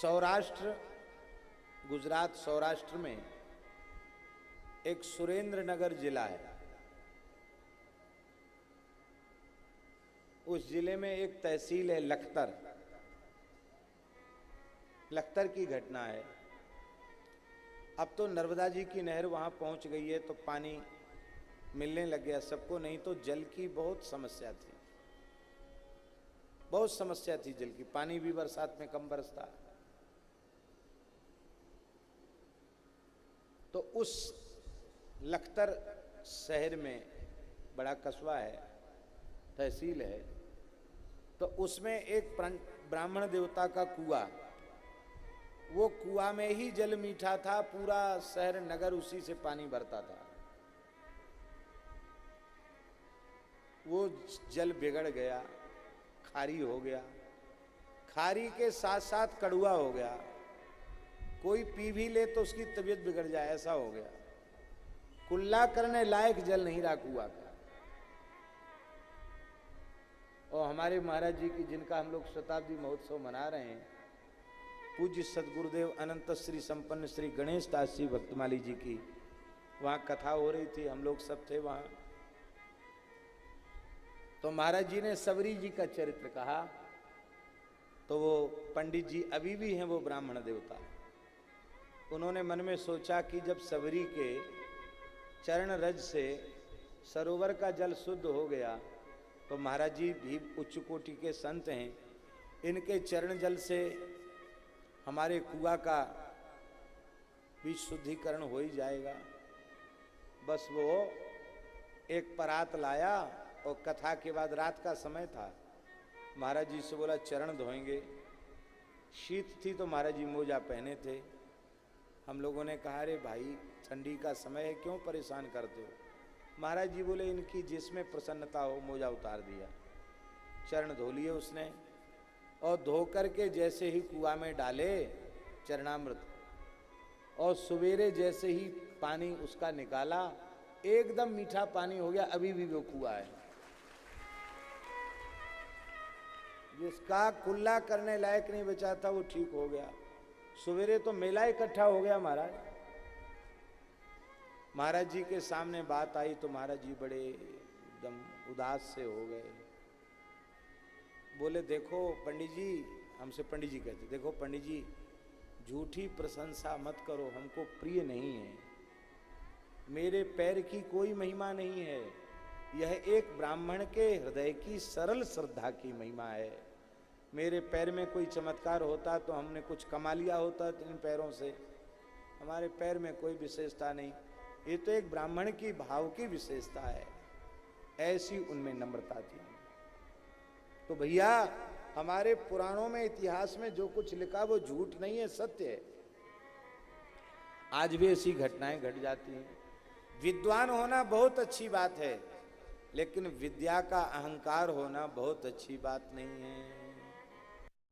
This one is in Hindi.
सौराष्ट्र, गुजरात सौराष्ट्र में एक सुरेंद्रनगर जिला है। उस जिले में एक तहसील है लखतर। लखतर की घटना है। अब तो नर्मदा जी की नहर वहां पहुंच गई है तो पानी मिलने लग गया सबको, नहीं तो जल की बहुत समस्या थी। बहुत समस्या थी जल की, पानी भी बरसात में कम बरसता। तो उस लखतर शहर में बड़ा कस्बा है, तहसील है, तो उसमें एक ब्राह्मण देवता का कुआं, वो कुआं में ही जल मीठा था, पूरा शहर नगर उसी से पानी भरता था। वो जल बिगड़ गया, खारी हो गया, खारी के साथ साथ कड़ुआ हो गया, कोई पी भी ले तो उसकी तबीयत बिगड़ जाए, ऐसा हो गया। कुल्ला करने लायक जल नहीं रहा कुआं का। और हमारे महाराज जी की, जिनका हम लोग शताब्दी महोत्सव मना रहे हैं, पूज्य सदगुरुदेव अनंत श्री संपन्न श्री गणेश दास जी भक्तमाली जी की वहाँ कथा हो रही थी, हम लोग सब थे वहाँ। तो महाराज जी ने सबरी जी का चरित्र कहा, तो वो पंडित जी अभी भी हैं, वो ब्राह्मण देवता। उन्होंने मन में सोचा कि जब सबरी के चरण रज से सरोवर का जल शुद्ध हो गया, तो महाराज जी भी उच्च कोटि के संत हैं, इनके चरण जल से हमारे कुआं का भी शुद्धिकरण हो ही जाएगा। बस वो एक परात लाया और कथा के बाद रात का समय था, महाराज जी से बोला चरण धोएंगे। शीत थी तो महाराज जी मोजा पहने थे। हम लोगों ने कहा अरे भाई ठंडी का समय है, क्यों परेशान करते हो। महाराज जी बोले इनकी जिसमें प्रसन्नता हो, मोजा उतार दिया, चरण धो लिए उसने, और धो करके जैसे ही कुआं में डाले चरणामृत, और सवेरे जैसे ही पानी उसका निकाला, एकदम मीठा पानी हो गया। अभी भी वो कुआं है, जिसका कुल्ला करने लायक नहीं बचा था वो ठीक हो गया। सवेरे तो मेला इकट्ठा हो गया महाराज। महाराज जी के सामने बात आई तो महाराज जी बड़े एकदम उदास से हो गए। बोले देखो पंडित जी, हमसे पंडित जी कहते, देखो पंडित जी झूठी प्रशंसा मत करो, हमको प्रिय नहीं है। मेरे पैर की कोई महिमा नहीं है, यह एक ब्राह्मण के हृदय की सरल श्रद्धा की महिमा है। मेरे पैर में कोई चमत्कार होता तो हमने कुछ कमा लिया होता इन पैरों से। हमारे पैर में कोई विशेषता नहीं, ये तो एक ब्राह्मण की भाव की विशेषता है। ऐसी उनमें नम्रता थी। तो भैया हमारे पुराणों में, इतिहास में जो कुछ लिखा वो झूठ नहीं है, सत्य है। आज भी ऐसी घटनाएं घट जाती हैं। विद्वान होना बहुत अच्छी बात है, लेकिन विद्या का अहंकार होना बहुत अच्छी बात नहीं है।